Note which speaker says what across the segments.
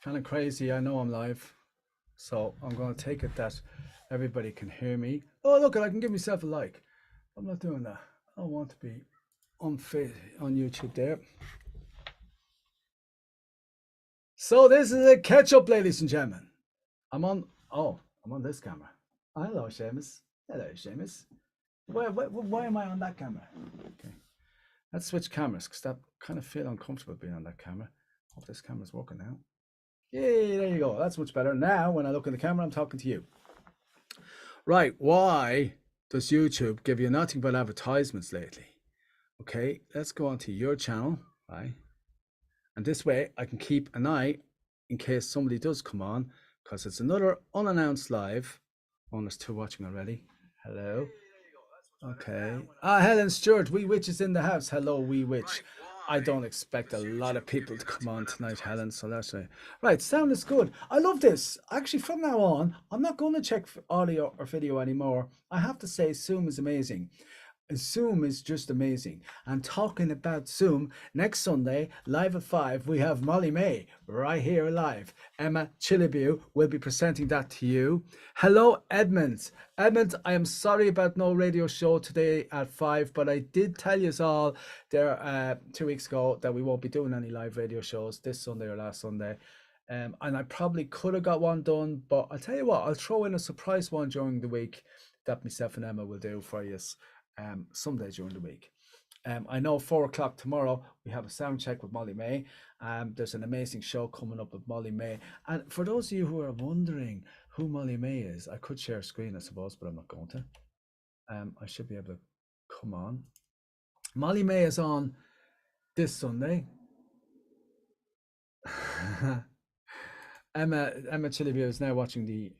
Speaker 1: kind of crazy. I know I'm live, so I'm going to take it that everybody can hear me. Oh, look, I can give myself a like. I'm not doing that. I don't want to be unfit on YouTube there. So this is a catch up, ladies and gentlemen. I'm on. Oh, I'm on this camera. Oh, hello, Seamus. Hello, Seamus. Why am I on that camera? Okay, let's switch cameras because that kind of feel uncomfortable being on that camera. Hope this camera's working now. Yay, there you go. That's much better. Now, when I look in the camera, I'm talking to you. Right, why does YouTube give you nothing but advertisements lately? Okay, let's go on to your channel, right? And this way I can keep an eye in case somebody does come on, because it's another unannounced live. Oh, there's two watching already. Hello. Okay. Helen Stewart, Wee Witch is in the house. Hello, Wee Witch. I don't expect a lot of people to come on tonight, Helen. So that's right. Right, sound is good. I love this. Actually, from now on, I'm not going to check audio or video anymore. I have to say, Zoom is amazing. Zoom is just amazing. And talking about Zoom, next Sunday, live at 5, we have Molly May right here live. Emma Chilibu will be presenting that to you. Hello, Edmund. Edmund, I am sorry about no radio show today at 5, but I did tell you all there 2 weeks ago that we won't be doing any live radio shows this Sunday or last Sunday. And I probably could have got one done, but I'll tell you what, I'll throw in a surprise one during the week that myself and Emma will do for you. Someday during the week. I know 4 o'clock tomorrow we have a sound check with Molly May. There's an amazing show coming up with Molly May. And for those of you who are wondering who Molly May is, I could share a screen, I suppose, but I'm not going to. I should be able to come on. Molly May is on this Sunday. Emma Chilivio is now watching the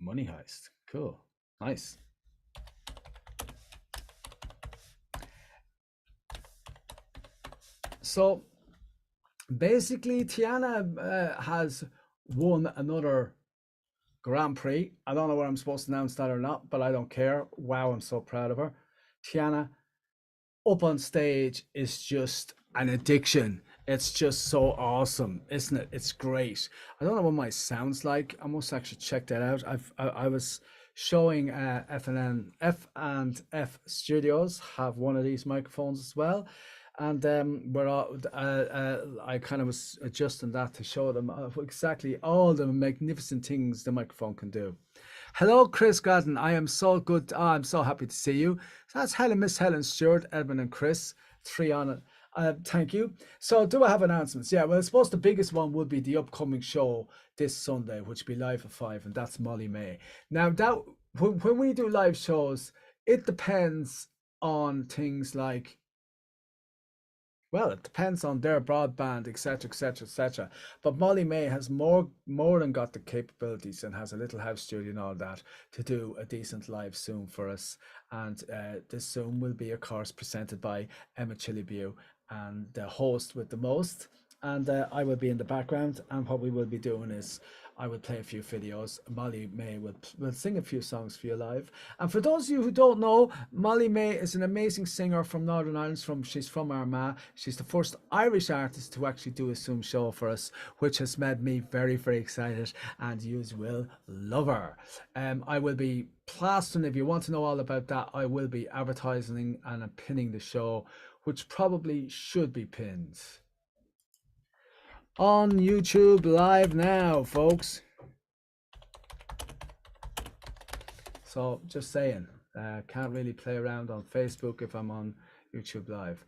Speaker 1: Money Heist. Cool, nice. So basically, Tiana has won another Grand Prix. I don't know whether I'm supposed to announce that or not, but I don't care. Wow, I'm so proud of her. Tiana up on stage is just an addiction. It's just so awesome, isn't it? It's great. I don't know what my sounds like. I must actually check that out. I was showing F and F Studios have one of these microphones as well, and we're all, I kind of was adjusting that to show them exactly all the magnificent things the microphone can do. Hello, Chris Gladden. I am so good. Oh, I'm so happy to see you. So that's Miss Helen Stewart, Edmund, and Chris. 3 on it. Thank you. So, do I have announcements? Yeah, well, I suppose the biggest one would be the upcoming show this Sunday, which will be live at 5, and that's Molly May. Now, that when we do live shows, it depends on things like, well, it depends on their broadband, etc., etc., etc. But Molly May has more than got the capabilities and has a little house studio and all that to do a decent live Zoom for us. And this Zoom will be, of course, presented by Emma Chilibu and the host with the most. And I will be in the background. And what we will be doing is I will play a few videos. Molly May will sing a few songs for you live. And for those of you who don't know, Molly May is an amazing singer from Northern Ireland. She's from Armagh. She's the first Irish artist to actually do a Zoom show for us, which has made me very, very excited. And you will love her. I will be plastering. If you want to know all about that, I will be advertising and pinning the show, which probably should be pinned on YouTube live now, folks. So just saying, can't really play around on Facebook if I'm on YouTube live.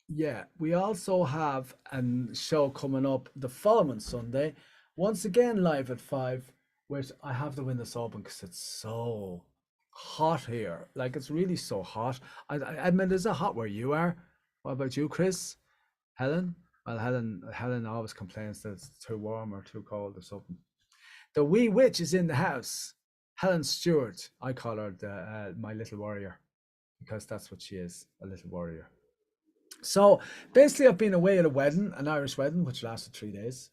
Speaker 1: Yeah, we also have a show coming up the following Sunday, once again live at 5, which I have the windows open because it's so hot here. Like, it's really so hot. I mean, is it hot where you are? What about you, Chris? Helen? Well, Helen always complains that it's too warm or too cold or something. The wee witch is in the house. Helen Stewart. I call her my little warrior because that's what she is, a little warrior. So basically, I've been away at a wedding, an Irish wedding, which lasted 3 days.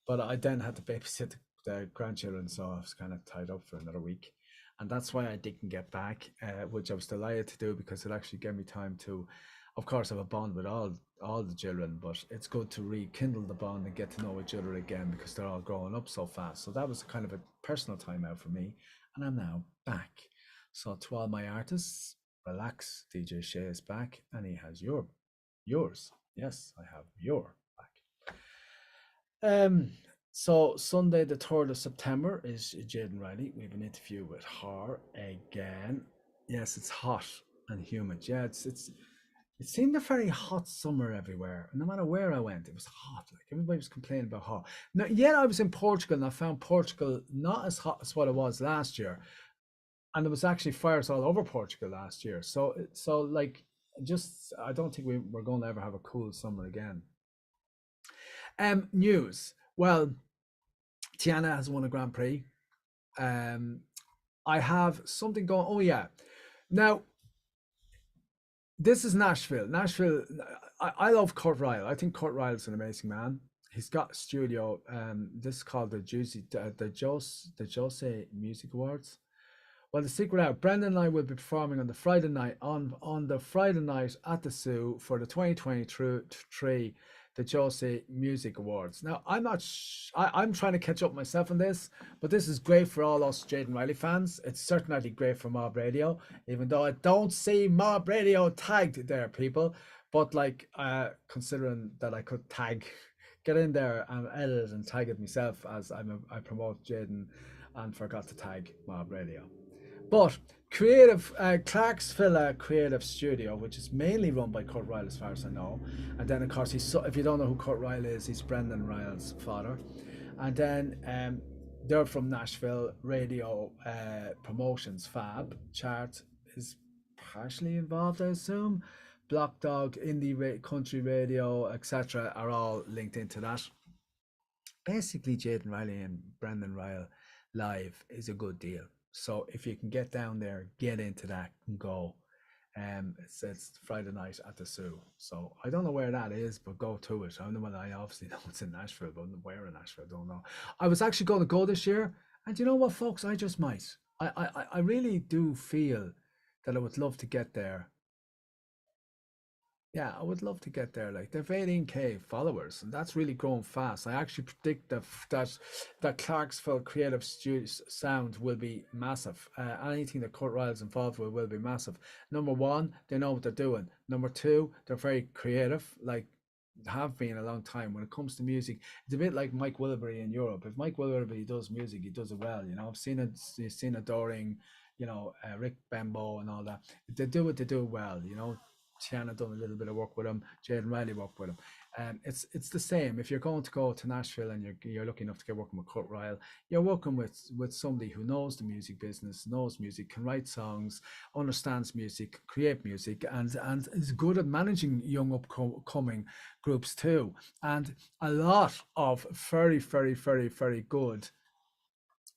Speaker 1: But I then had to babysit the grandchildren, so I was kind of tied up for another week. And that's why I didn't get back, which I was delighted to do because it actually gave me time to, of course, have a bond with all all the children, but it's good to rekindle the bond and get to know each other again because they're all growing up so fast. So that was kind of a personal time out for me, and I'm now back. So to all my artists, relax. DJ Shea is back, and he has yours. Yes, I have your back. Um, so Sunday, the 3rd of September, is Jaden Riley. We have an interview with her again. Yes, it's hot and humid. Yeah, it seemed a very hot summer everywhere. No matter where I went, it was hot. Like everybody was complaining about hot. Now, yet I was in Portugal and I found Portugal not as hot as what it was last year. And there was actually fires all over Portugal last year. So like, just I don't think we're going to ever have a cool summer again. News. Well, Tiana has won a Grand Prix. Um, I have something going. Oh yeah, now this is Nashville. Nashville. I love Kurt Ryle. I think Kurt Ryle is an amazing man. He's got a studio. This is called the Jose Music Awards. Well, the secret out, Brendan and I will be performing on the Friday night on the Friday night at the Zoo for the 2023 the Jose Music Awards. Now, I'm not. I'm trying to catch up myself on this, but this is great for all us Jaden Riley fans. It's certainly great for Mob Radio, even though I don't see Mob Radio tagged there, people. But like, considering that I could tag, get in there and edit it and tag it myself as I promote Jaden, and forgot to tag Mob Radio. But creative Clarksville Creative Studio, which is mainly run by Kurt Ryle, as far as I know, and then of course if you don't know who Kurt Ryle is, he's Brendan Ryle's father, and then they're from Nashville. Radio Promotions Fab Chart is partially involved, I assume. Block Dog, Country Radio, etc., are all linked into that. Basically, Jaden Riley and Brendan Ryle live is a good deal. So if you can get down there, get into that and go. It's Friday night at the Zoo. So I don't know where that is, but go to it. I obviously know it's in Nashville, but where in Nashville, I don't know. I was actually going to go this year, and you know what, folks? I just might. I really do feel that I would love to get there. Yeah, I would love to get there. Like they've 18K followers, and that's really growing fast. I actually predict that Clarksville Creative Sound will be massive. Anything that Kurt Ryle's involved with will be massive. Number one, they know what they're doing. Number two, they're very creative. Like have been a long time when it comes to music. It's a bit like Mike Willoughby in Europe. If Mike Willoughby does music, he does it well. You know, I've seen it. You've seen it during, Rick Bembo and all that. They do it. They do it well. You know, Tiana done a little bit of work with him. Jaden Riley worked with him. It's the same. If you're going to go to Nashville and you're lucky enough to get working with Kurt Ryle, you're working with somebody who knows the music business, knows music, can write songs, understands music, create music, and is good at managing young upcoming groups too. And a lot of very, very, very, very good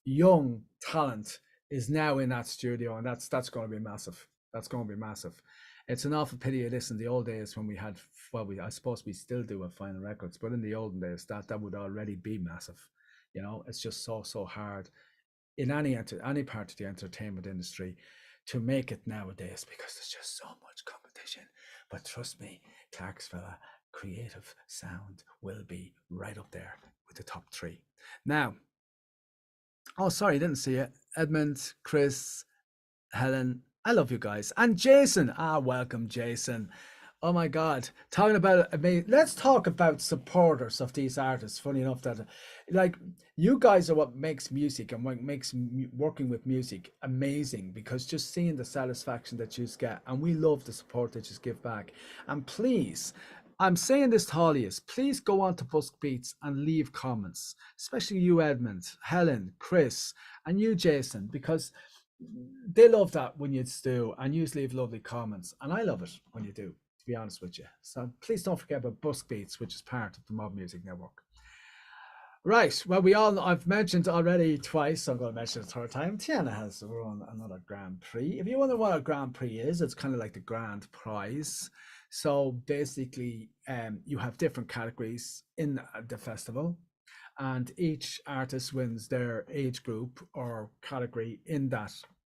Speaker 1: young talent is now in that studio, and that's going to be massive. That's going to be massive. It's an awful pity it is in the old days when we had, well, I suppose we still do at Final Records, but in the olden days that would already be massive. You know, it's just so hard in any part of the entertainment industry to make it nowadays because there's just so much competition. But trust me, Clarksville Creative Sound will be right up there with the top three. Now, oh, sorry, I didn't see it. Edmund, Chris, Helen, I love you guys. And Jason. Welcome, Jason. Oh my God. Talking about let's talk about supporters of these artists. Funny enough that like you guys are what makes music and what makes working with music amazing, because just seeing the satisfaction that you get, and we love the support that you give back. And please, I'm saying this to all of you, please go on to Busk Beats and leave comments, especially you, Edmund, Helen, Chris, and you, Jason, because they love that when you do, and you leave lovely comments, and I love it when you do, to be honest with you. So please don't forget about Busk Beats, which is part of the Mob Music Network. Right, well, I've mentioned already twice, so I'm going to mention it a third time. Tiana has won another Grand Prix. If you wonder what a Grand Prix is, it's kind of like the grand prize. So basically, you have different categories in the festival, and each artist wins their age group or category in that.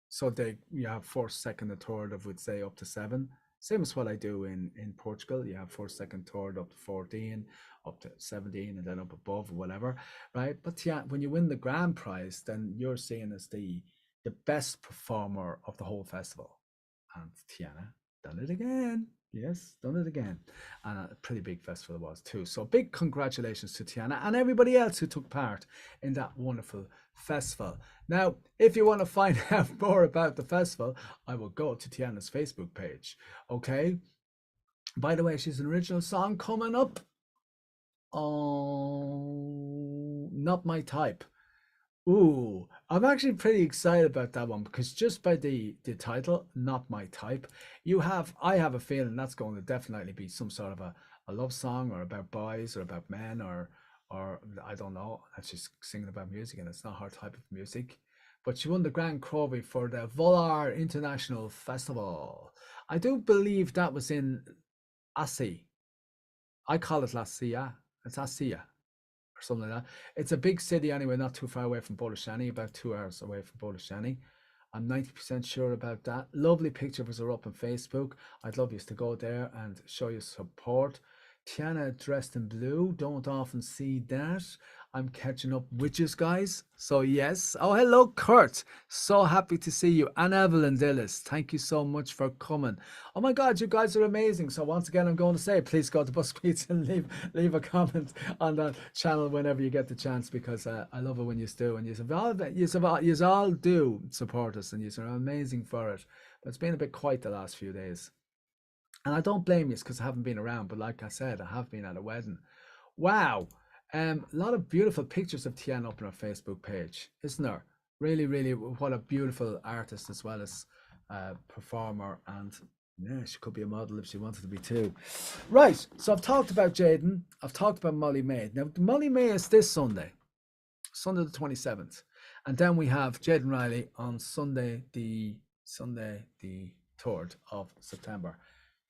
Speaker 1: So you have first, second, and third of, would say, up to seven Same as what I do in Portugal. You have first, second, third, up to 14, up to 17, and then up above, or whatever, right? But yeah, when you win the grand prize, then you're seen as the best performer of the whole festival. And Tiana done it again. Yes, done it again. And a pretty big festival it was too. So big congratulations to Tiana and everybody else who took part in that wonderful festival. Now, if you want to find out more about the festival, I will go to Tiana's Facebook page. Okay. By the way, she's an original song coming up. Oh, not my type. Ooh, I'm actually pretty excited about that one because just by the title, not my type, I have a feeling that's going to definitely be some sort of a love song or about boys or about men or I don't know. That's just singing about music and it's not her type of music. But she won the Grand Crowy for the Volar International Festival. I do believe that was in Assi. I call it La Silla. It's Assia or something like that. It's a big city anyway, not too far away from Bolashani, about 2 hours away from Bolashani. I'm 90% sure about that. Lovely picture of us are up on Facebook. I'd love you to go there and show your support. Tiana dressed in blue. Don't often see that. I'm catching up with you guys. So yes. Oh, hello, Kurt. So happy to see you. And Evelyn Dillis. Thank you so much for coming. Oh my God, you guys are amazing. So once again, I'm going to say, please go to Buzzfeeds and leave a comment on that channel whenever you get the chance because I love it when you do. And you all do support us and you are amazing for it. But it's been a bit quiet the last few days. And I don't blame you because I haven't been around. But like I said, I have been at a wedding. Wow. A lot of beautiful pictures of Tian up on our Facebook page, isn't there? Really, really, what a beautiful artist as well as performer. And yeah, she could be a model if she wanted to be too. Right. So I've talked about Jaden. I've talked about Molly May. Now, Molly May is this Sunday, Sunday the 27th. And then we have Jaden Riley on Sunday the 3rd of September.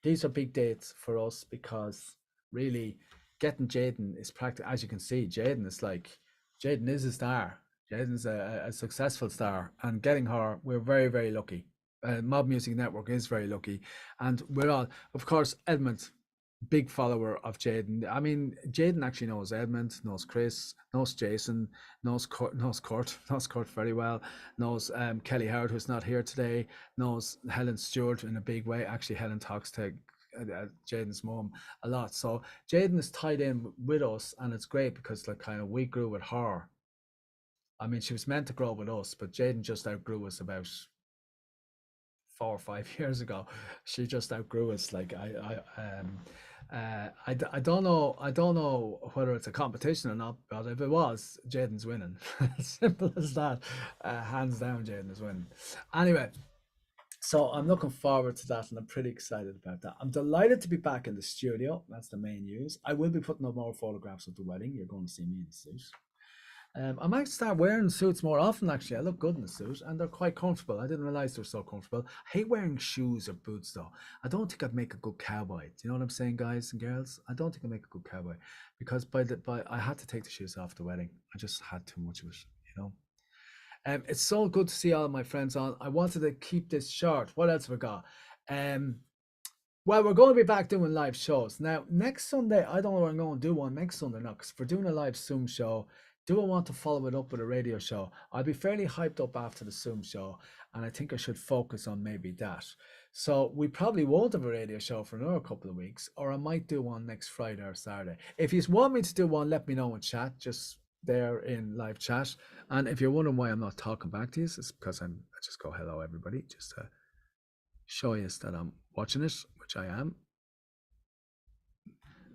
Speaker 1: These are big dates for us because really getting Jaden is practical. As you can see, Jaden is a star. Jaden's a successful star, and getting her, we're very, very lucky. Mob Music Network is very lucky, and we're all, of course, Edmund, big follower of Jaden. I mean, Jaden actually knows Edmund, knows Chris, knows Jason, knows Kurt very well, knows Kelly Howard, who's not here today, knows Helen Stewart in a big way. Actually, Helen talks to Jaden's mom a lot. So Jaden is tied in with us, and it's great because like kind of we grew with her. I mean, she was meant to grow with us, but Jaden just outgrew us about 4 or 5 years ago. She just outgrew us. Like I don't know whether it's a competition or not, but if it was, Jaden's winning. Simple as that. Hands down, Jaden is winning. Anyway, so I'm looking forward to that and I'm pretty excited about that. I'm delighted to be back in the studio. That's the main news. I will be putting up more photographs of the wedding. You're going to see me in a suit. I might start wearing suits more often, actually. I look good in a suit and they're quite comfortable. I didn't realize they're so comfortable. I hate wearing shoes or boots, though. I don't think I'd make a good cowboy. Do you know what I'm saying, guys and girls? I don't think I'd make a good cowboy because I had to take the shoes off the wedding. I just had too much of it, you know. It's so good to see all of my friends on. I wanted to keep this short. What else have we got? Well, we're going to be back doing live shows. Now, next Sunday, I don't know what I'm going to do one next Sunday now, because if we're doing a live Zoom show, do I want to follow it up with a radio show? I'll be fairly hyped up after the Zoom show, and I think I should focus on maybe that. So we probably won't have a radio show for another couple of weeks, or I might do one next Friday or Saturday. If you want me to do one, let me know in chat, just there in live chat. And if you're wondering why I'm not talking back to you, it's because I just go hello everybody, just to show you that I'm watching it, which I am.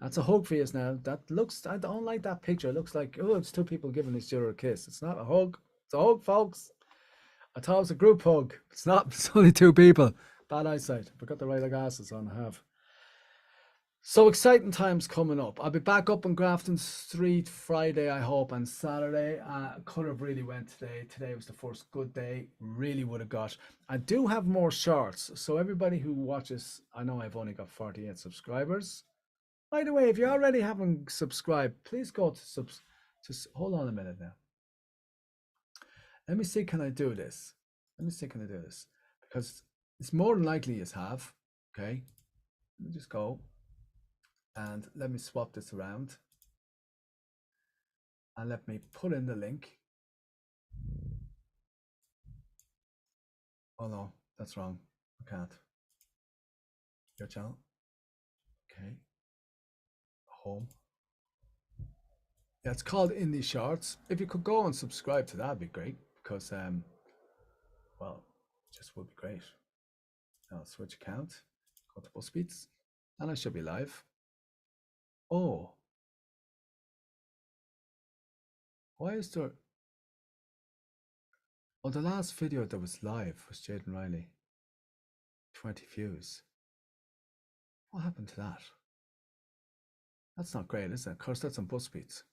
Speaker 1: That's a hug for you now. I don't like that picture. It looks like, oh, it's two people giving each other a kiss. It's not a hug. It's a hug, folks. I thought it was a group hug. It's not. It's only two people. Bad eyesight. I forgot the right glasses on I have. So exciting times coming up. I'll be back up on Grafton Street Friday, I hope, and Saturday. Could have really went today. Today was the first good day. Really would have got. I do have more shorts. So everybody who watches, I know I've only got 48 subscribers. By the way, if you already haven't subscribed, please go to hold on a minute now. Let me see, can I do this? Because it's more than likely you have, okay? Let me just go and let me swap this around and let me put in the link. Oh no, that's wrong. I can't. Your channel. Okay. Home. Yeah, it's called Indie Shorts. If you could go and subscribe to that, would be great because, well, it just would be great. I'll switch account, go to BuzzFeeds, and I should be live. Oh, why is there? Oh, the last video that was live was Jaden Riley. 20 views. What happened to that? That's not great, is it? Of course, that's on BuzzFeeds.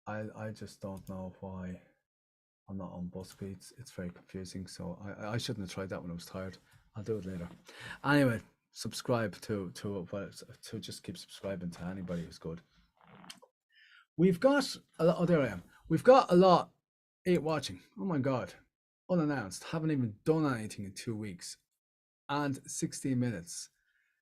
Speaker 1: I just don't know why I'm not on BuzzFeeds. It's very confusing. So I shouldn't have tried that when I was tired. I'll do it later. Anyway, subscribe to just keep subscribing to anybody who's good. We've got a lot. Oh, there I am. We've got a lot. 8 watching. Oh my god, unannounced. Haven't even done anything in 2 weeks, and 16 minutes.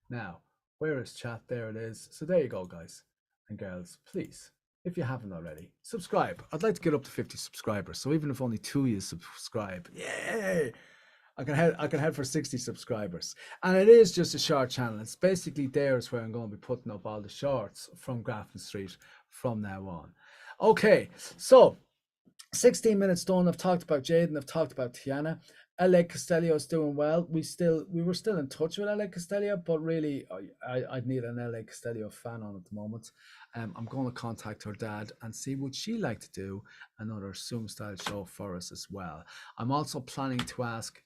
Speaker 1: Now, where is chat? There it is. So there you go, guys and girls. Please, if you haven't already, subscribe. I'd like to get up to 50 subscribers. So even if only 2 of you subscribe, yay! I can head for 60 subscribers. And it is just a short channel. It's basically there's where I'm going to be putting up all the shorts from Grafton Street from now on. Okay, so 16 minutes done. I've talked about Jaden. I've talked about Tiana. LA Castello is doing well. We were still in touch with LA Castello, but really I'd need an LA Castello fan on at the moment. I'm going to contact her dad and see would she like to do another Zoom style show for us as well. I'm also planning to ask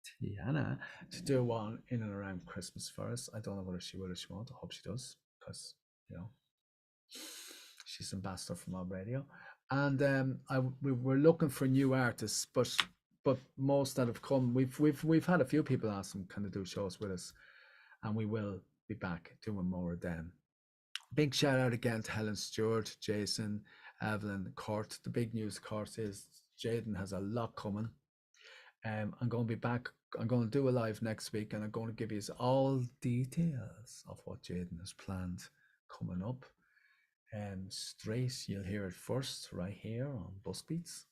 Speaker 1: Tiana to do one in and around Christmas for us. I don't know whether she will or she won't. I hope she does because, you know, she's ambassador for Mob Radio. And we were looking for new artists, but most that have come, we've had a few people ask them can they do shows with us, and we will be back doing more of them. Big shout out again to Helen Stewart, Jason, Evelyn, Kurt. The big news, of course, is Jaden has a lot coming. I'm going to be back. I'm going to do a live next week, and I'm going to give you all details of what Jaden has planned coming up. Straight, you'll hear it first right here on BuzzFeeds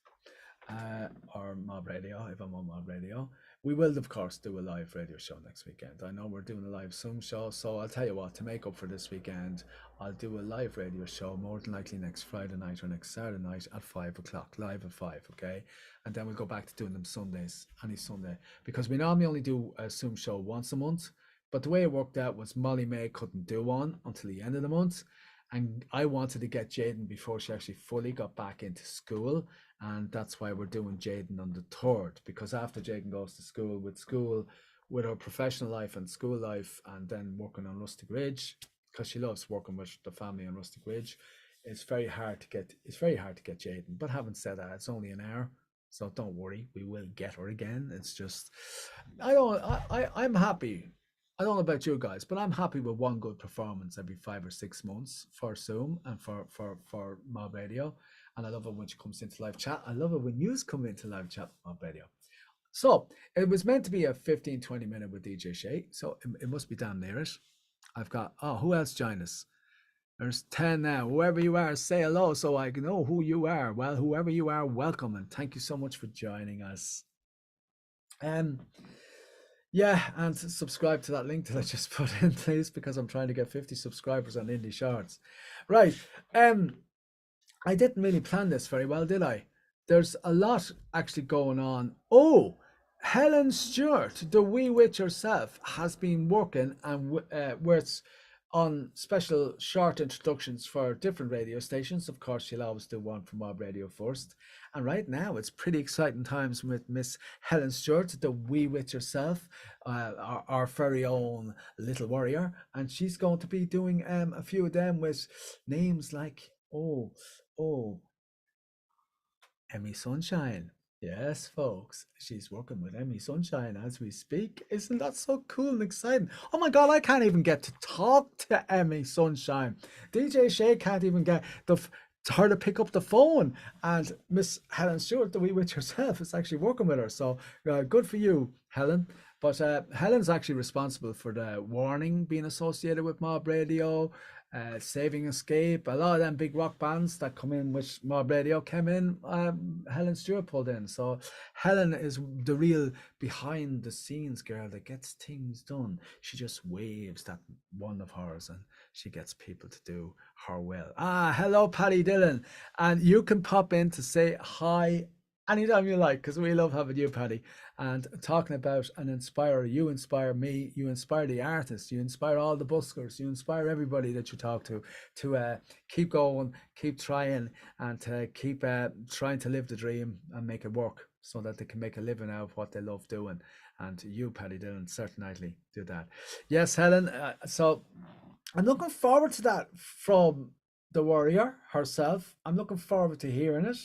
Speaker 1: or Mob Radio if I'm on Mob Radio. We will, of course, do a live radio show next weekend. I know we're doing a live Zoom show, so I'll tell you what, to make up for this weekend, I'll do a live radio show more than likely next Friday night or next Saturday night at 5 o'clock, live at 5, okay? And then we'll go back to doing them Sundays, any Sunday, because we normally only do a Zoom show once a month, but the way it worked out was Molly May couldn't do one until the end of the month. And I wanted to get Jaden before she actually fully got back into school. And that's why we're doing Jaden on the 3rd, because after Jaden goes to school, with her professional life and school life, and then working on Rustic Ridge, because she loves working with the family on Rustic Ridge, it's very hard to get Jaden. But having said that, it's only an hour, so don't worry, we will get her again. It's just, I'm happy. I don't know about you guys, but I'm happy with one good performance every 5 or 6 months for Zoom and for Mob Radio. And I love it when she comes into live chat. I love it when you come into live chat with Mob Radio. So it was meant to be a 15-20 minute with DJ Shea. So it must be down near it. I've got, who else joined us? There's 10 now. Whoever you are, say hello so I know who you are. Well, whoever you are, welcome. And thank you so much for joining us. Yeah, and subscribe to that link that I just put in, please, because I'm trying to get 50 subscribers on Indie Shorts. Right. I didn't really plan this very well, did I? There's a lot actually going on. Oh, Helen Stewart, the wee witch herself, has been working and with on special short introductions for different radio stations. Of course, she'll always do one for Mob Radio first. And right now, it's pretty exciting times with Miss Helen Stewart, the wee witch herself, our very own little warrior. And she's going to be doing a few of them with names like, Emmy Sunshine. Yes, folks, she's working with Emmy Sunshine as we speak. Isn't that so cool and exciting? Oh my God, I can't even get to talk to Emmy Sunshine. DJ Shea can't even get her to pick up the phone. And Miss Helen Stewart, the wee witch herself, is actually working with her. So good for you, Helen. But Helen's actually responsible for the warning being associated with Mob Radio, Saving Escape. A lot of them big rock bands that come in, which Mob Radio came in, Helen Stewart pulled in. So Helen is the real behind the scenes girl that gets things done. She just waves that wand of hers and she gets people to do her will. Hello, Paddy Dillon. And you can pop in to say hi anytime you like, because we love having you, Paddy, and talking about an inspirer. You inspire me, you inspire the artists, you inspire all the buskers, you inspire everybody that you talk to keep going, keep trying, and to keep trying to live the dream and make it work so that they can make a living out of what they love doing. And you, Paddy Dillon, certainly do that. Yes, Helen. So I'm looking forward to that from the warrior herself. I'm looking forward to hearing it.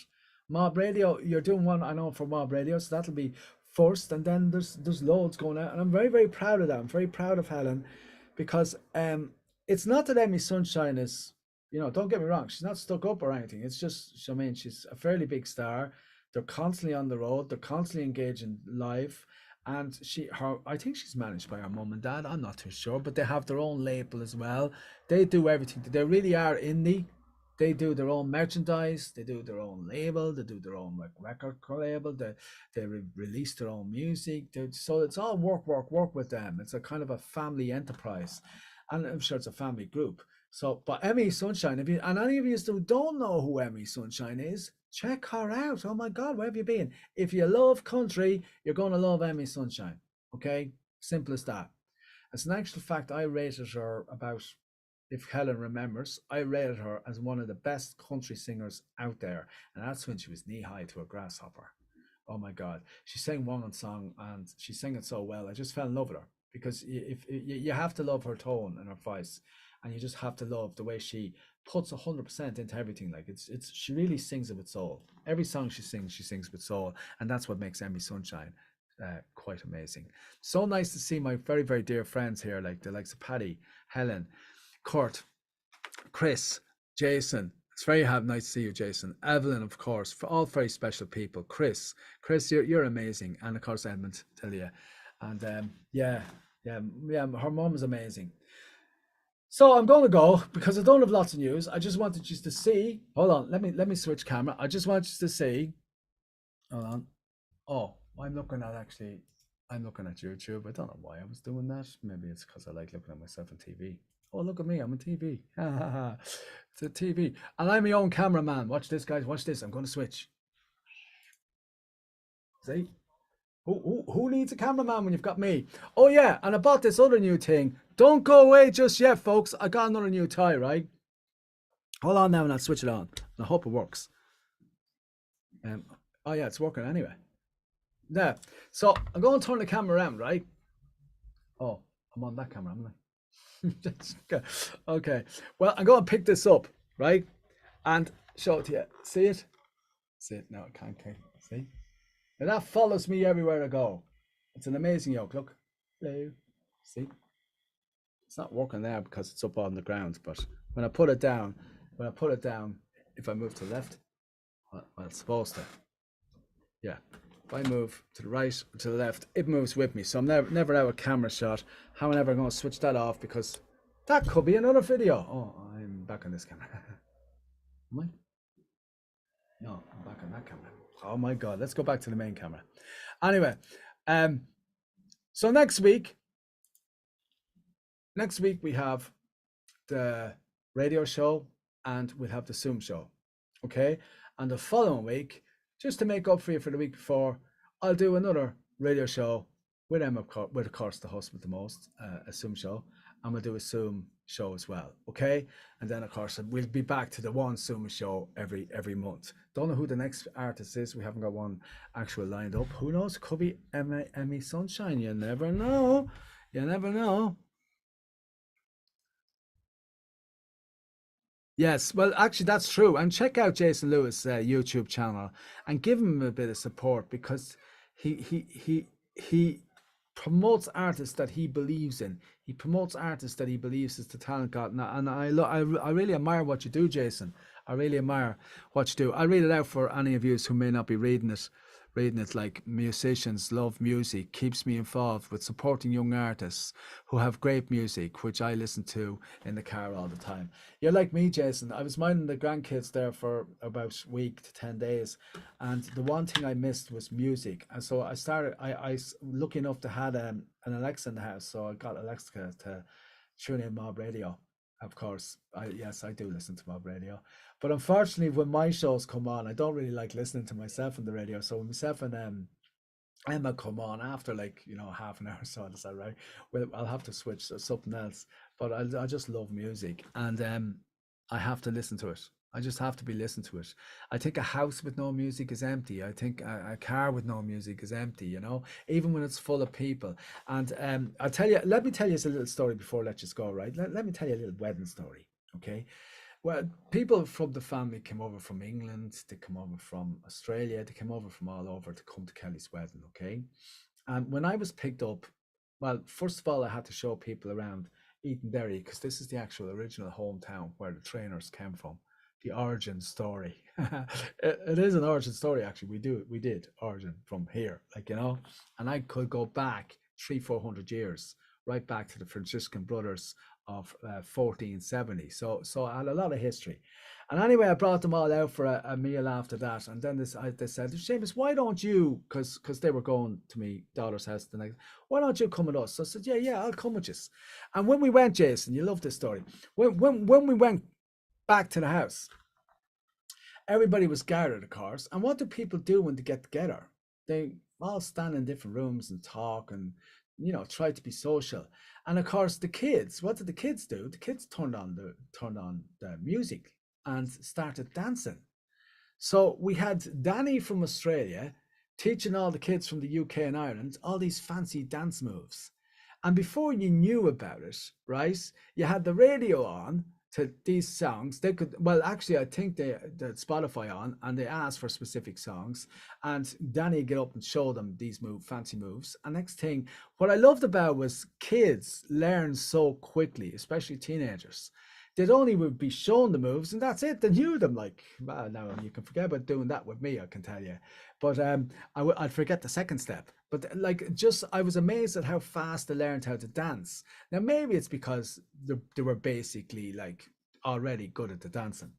Speaker 1: Mob Radio, you're doing one, I know, for Mob Radio, so that'll be first, and then there's loads going out, and I'm very, very proud of that. I'm very proud of Helen, because it's not that Emmy Sunshine is, don't get me wrong, she's not stuck up or anything. It's just, I mean, she's a fairly big star. They're constantly on the road, they're constantly engaging live, and I think she's managed by her mum and dad. I'm not too sure, but they have their own label as well. They do everything. They really are indie. They do their own merchandise, they do their own label, they do their own record label, they release their own music. So it's all work with them. It's a kind of a family enterprise. And I'm sure it's a family group. So, but Emmy Sunshine, and any of you who don't know who Emmy Sunshine is, check her out. Oh my God, where have you been? If you love country, you're going to love Emmy Sunshine. Okay? Simple as that. As an actual fact, I rated her about, if Helen remembers, I rated her as one of the best country singers out there. And that's when she was knee-high to a grasshopper. Oh my God. She sang one song and she sang it so well. I just fell in love with her, because if you have to love her tone and her voice, and you just have to love the way she puts 100% into everything. Like she really sings it with soul. Every song she sings with soul. And that's what makes Emmy Sunshine quite amazing. So nice to see my very, very dear friends here, like the likes of Paddy, Helen, Kurt, Chris, Jason. It's very nice to see you, Jason. Evelyn, of course, for all very special people. Chris, you're amazing, and of course Edmund, tell you, and yeah, her mom is amazing. So I'm going to go, because I don't have lots of news. I just wanted you to see. Hold on, let me switch camera. I just want you to see. Hold on. Oh, I'm looking at YouTube. I don't know why I was doing that. Maybe it's because I like looking at myself on TV. Oh, look at me, I'm on TV. It's a TV. And I'm my own cameraman. Watch this, guys. Watch this. I'm going to switch. See? Who needs a cameraman when you've got me? Oh, yeah. And I bought this other new thing. Don't go away just yet, folks. I got another new tie, right? Hold on now and I'll switch it on. I hope it works. Oh, yeah, it's working anyway. Yeah. So I'm going to turn the camera around, right? Oh, I'm on that camera, am I? Okay, well, I'm going to pick this up, right, and show it to you. See it? No, I can't. See? Now that follows me everywhere I go. It's an amazing yoke. Look. Hello. See? It's not working there because it's up on the ground, but when I put it down, if I move to the left, well, it's supposed to. Yeah. If I move to the right or to the left, it moves with me. So I'm never out of camera shot. How am I ever going to switch that off? Because that could be another video. Oh, I'm back on this camera. Am I? No, I'm back on that camera. Oh my God. Let's go back to the main camera. Anyway, so next week we have the radio show and we'll have the Zoom show. Okay. And the following week, just to make up for you for the week before, I'll do another radio show with Emma, with of course the host with the most, a Zoom show, and we'll do a Zoom show as well, okay? And then of course we'll be back to the one Zoom show every month. Don't know who the next artist is. We haven't got one actual lined up. Who knows? Could be Emmy Sunshine. You never know. You never know. Yes, well, actually, that's true. And check out Jason Lewis' YouTube channel and give him a bit of support, because he promotes artists that he believes in. He promotes artists that he believes is the talent God. And I really admire what you do, Jason. I really admire what you do. I'll read it out for any of you who may not be reading it. reading it like musicians love music, keeps me involved with supporting young artists who have great music, which I listen to in the car all the time. You're like me, Jason. I was minding the grandkids there for about a week to 10 days, and the one thing I missed was music. And so I started, lucky enough to had an Alexa in the house, so I got Alexa to tune in Mob Radio. Of course, yes, I do listen to Mob Radio, but unfortunately, when my shows come on, I don't really like listening to myself on the radio. So when myself and Emma come on after like half an hour or so, is that right? Well, I'll have to switch to something else. But I just love music, and I have to listen to it. I just have to be listening to it. I think a house with no music is empty. I think a car with no music is empty. Even when it's full of people. And I'll tell you. Let me tell you a little story before I let you go. Right? Let me tell you a little wedding story. Okay. Well, people from the family came over from England, they come over from Australia, they came over from all over to come to Kelly's wedding, okay? And when I was picked up, well, first of all, I had to show people around Eton Derry because this is the actual original hometown where the trainers came from. The origin story. It is an origin story, actually. We did origin from here, and I could go back 300-400 years, right back to the Franciscan brothers of 1470. So I had a lot of history. And anyway, I brought them all out for a meal after that. And then they said, Seamus, why don't you, because they were going to me daughter's house the night, why don't you come with us? So I said, yeah, I'll come with you. And when we went, Jason, you love this story. When we went back to the house, everybody was gathered, of course. And what do people do when they get together? They all stand in different rooms and talk and try to be social. And of course, the kids. What did the kids do? The kids turned on the music and started dancing. So we had Danny from Australia teaching all the kids from the UK and Ireland all these fancy dance moves. And before you knew about it, right, you had the radio on to these songs. They could, well, actually, I think they had Spotify on and they asked for specific songs. And Danny get up and show them these fancy moves. And next thing, what I loved about was kids learn so quickly, especially teenagers. They'd only would be shown the moves and that's it. They knew them. Like, well, now you can forget about doing that with me, I can tell you. But I'd forget the second step. But like, just I was amazed at how fast they learned how to dance. Now maybe it's because they were basically like already good at the dancing.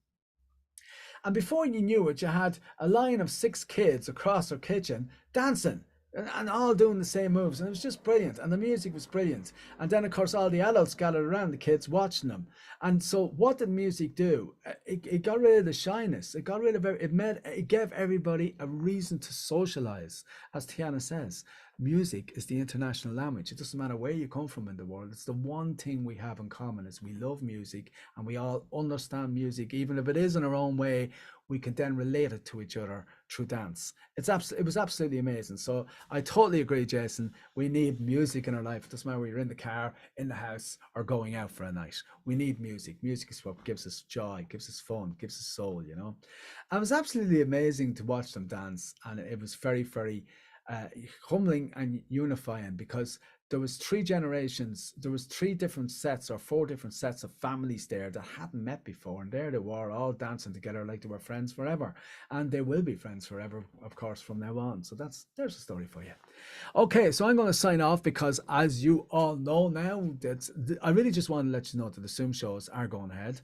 Speaker 1: And before you knew it, you had a line of 6 kids across our kitchen dancing and all doing the same moves. And it was just brilliant. And the music was brilliant. And then, of course, all the adults gathered around the kids watching them. And so, what did music do? It got rid of the shyness. It got rid of it gave everybody a reason to socialize. As Tiana says, music is the international language. It doesn't matter where you come from in the world. It's the one thing we have in common is we love music and we all understand music, even if it is in our own way. We can then relate it to each other through dance. It was absolutely amazing. So I totally agree, Jason. We need music in our life. It doesn't matter whether you're in the car, in the house, or going out for a night. We need music. Music is what gives us joy, gives us fun, gives us soul. And it was absolutely amazing to watch them dance, and it was very, very humbling and unifying because there was 3 generations, there was 3 different sets or 4 different sets of families there that hadn't met before, and there they were all dancing together like they were friends forever, and they will be friends forever, of course, from now on. So there's a story for you. Okay, so I'm going to sign off because, as you all know now, I really just want to let you know that the Zoom shows are going ahead.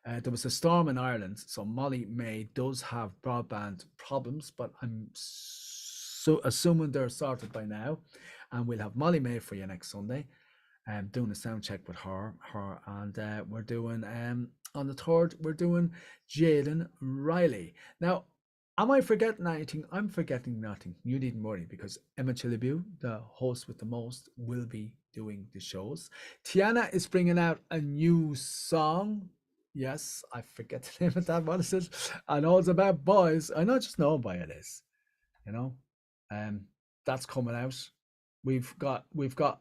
Speaker 1: There was a storm in Ireland, so Molly May does have broadband problems, but I'm so assuming they're sorted by now, and we'll have Molly May for you next Sunday. Doing a sound check with her, and we're doing on the third we're doing Jaden Riley. Now, am I forgetting anything? I'm forgetting nothing. You needn't worry because Emma Chilibu, the host with the most, will be doing the shows. Tiana is bringing out a new song. Yes, I forget the name of that. What is it? I know it's about boys. I not just know by it is, you know. Um, that's coming out. We've got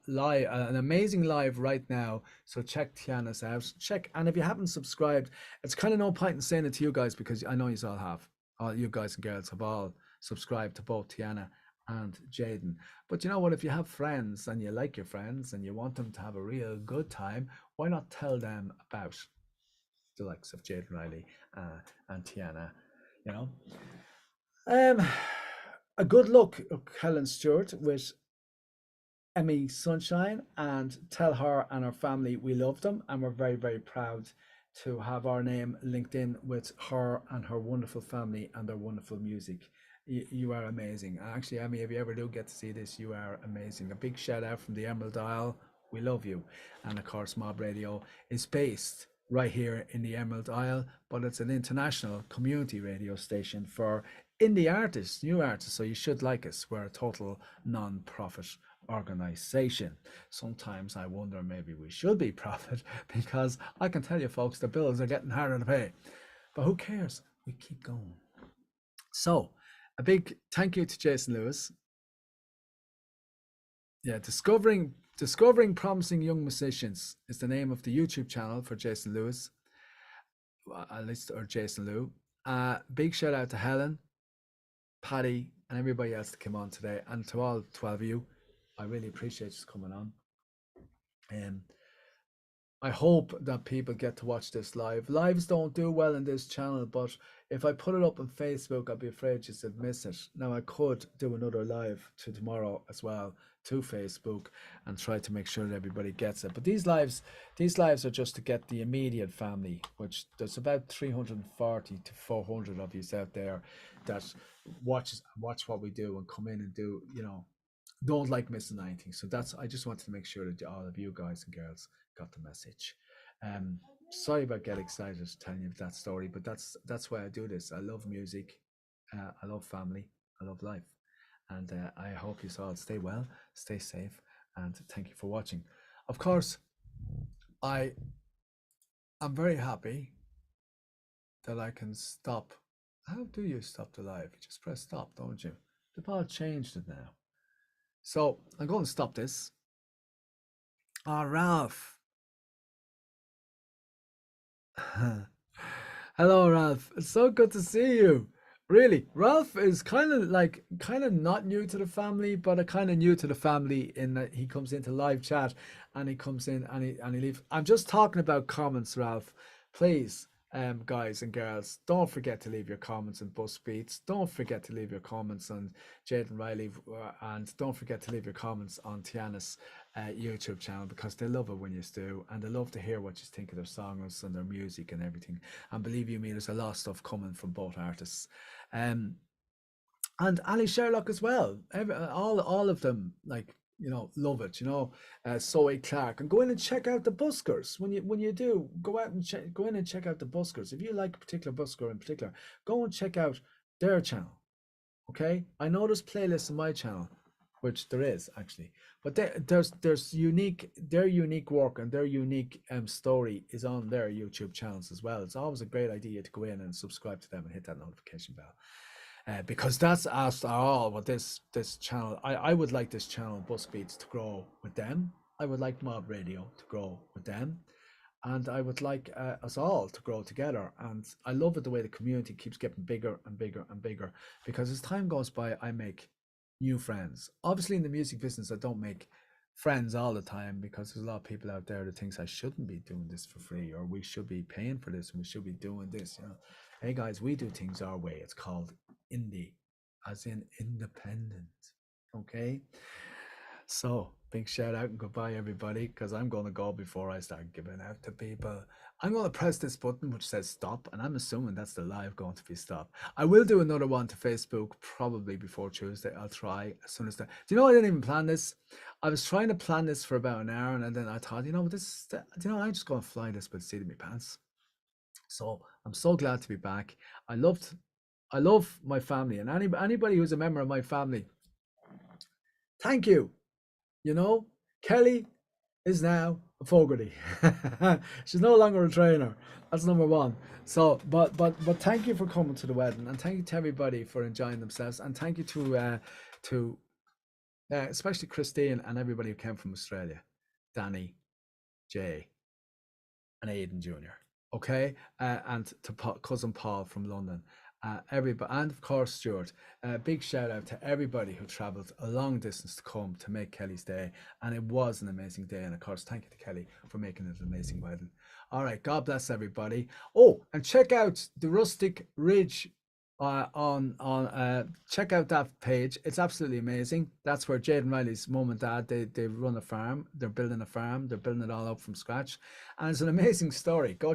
Speaker 1: live an amazing live right now. So check Tiana's out. Check, and if you haven't subscribed, it's kind of no point in saying it to you guys because I know you all have. All you guys and girls have all subscribed to both Tiana and Jaden. But you know what? If you have friends and you like your friends and you want them to have a real good time, why not tell them about the likes of Jaden Riley and Tiana? You know. Um, A good luck, Helen Stewart, with Emmy Sunshine, and tell her and her family we love them and we're very, very proud to have our name linked in with her and her wonderful family and their wonderful music. You are amazing. Actually, Emmy, if you ever do get to see this, you are amazing. A big shout out from the Emerald Isle. We love you. And of course, Mob Radio is based right here in the Emerald Isle, but it's an international community radio station for indie artists, new artists. So you should like us. We're a total non-profit organization. Sometimes I wonder maybe we should be profit because I can tell you folks the bills are getting harder to pay. But who cares? We keep going. So a big thank you to Jason Lewis. Yeah, discovering promising young musicians is the name of the YouTube channel for Jason Lewis, at least, or Jason Lew. Big shout out to Helen, Paddy, and everybody else that came on today, and to all 12 of you. I really appreciate you coming on. Um, I hope that people get to watch this live. Lives don't do well in this channel, but if I put it up on Facebook, I'd be afraid you would miss it. Now, I could do another live to tomorrow as well to Facebook and try to make sure that everybody gets it. But these lives are just to get the immediate family, which there's about 340 to 400 of you out there that watch what we do and come in and do, don't like missing anything. So I just wanted to make sure that all of you guys and girls got the message. Sorry about getting excited telling you that story, but that's why I do this. I love music, I love family, I love life, and I hope you all stay well, stay safe, and thank you for watching. Of course, I'm very happy that I can stop. How do you stop the live? You just press stop, don't you? They've all changed it now. So I'm going to stop this. Ralph. Hello, Ralph. It's so good to see you. Really, Ralph is kind of not new to the family, but a kind of new to the family in that he comes into live chat and he comes in and he leaves. I'm just talking about comments, Ralph. Please, guys and girls, don't forget to leave your comments on Bus Beats. Don't forget to leave your comments on Jaden Riley, and don't forget to leave your comments on Tiana's YouTube channel, because they love it when you do, and they love to hear what you think of their songs and their music and everything. And believe you me, there's a lot of stuff coming from both artists. And Ali Sherlock as well. All of them, like, love it. Zoe Clark, and go in and check out the buskers. When you do go out and go in and check out the buskers. If you like a particular busker in particular, go and check out their channel. Okay, I know there's playlists on my channel, which there is actually, but there's their unique work and their unique story is on their YouTube channels as well. It's always a great idea to go in and subscribe to them and hit that notification bell. Because that's after all what this channel, I would like this channel Bus Beats to grow with them. I would like Mob Radio to grow with them, and I would like us all to grow together. And I love it the way the community keeps getting bigger and bigger and bigger, because as time goes by, I make new friends. Obviously, in the music business, I don't make friends all the time, because there's a lot of people out there that thinks I shouldn't be doing this for free, or we should be paying for this and we should be doing this. Hey guys, we do things our way. It's called indie, as in independent. Okay. So big shout out and goodbye, everybody, because I'm going to go before I start giving out to people. I'm going to press this button which says stop, and I'm assuming that's the live going to be stopped. I will do another one to Facebook probably before Tuesday. I'll try as soon as that. Do you know, I didn't even plan this. I was trying to plan this for about an hour, and then I thought, I'm just going to fly this by the seat of my pants. So I'm so glad to be back. I love my family, and anybody who's a member of my family, thank you. Kelly is now a Fogarty. She's no longer a trainer. That's number one. So, but thank you for coming to the wedding, and thank you to everybody for enjoying themselves, and thank you to especially Christine and everybody who came from Australia, Danny, Jay, and Aidan Jr. Okay, and to cousin Paul from London. Everybody, and of course Stuart. Big shout out to everybody who travelled a long distance to come to make Kelly's day, and it was an amazing day. And of course, thank you to Kelly for making it an amazing wedding. All right, God bless everybody. Oh, and check out the Rustic Ridge check out that page. It's absolutely amazing. That's where Jade and Riley's mum and dad, they run a farm. They're building a farm. They're building it all up from scratch, and it's an amazing story. Go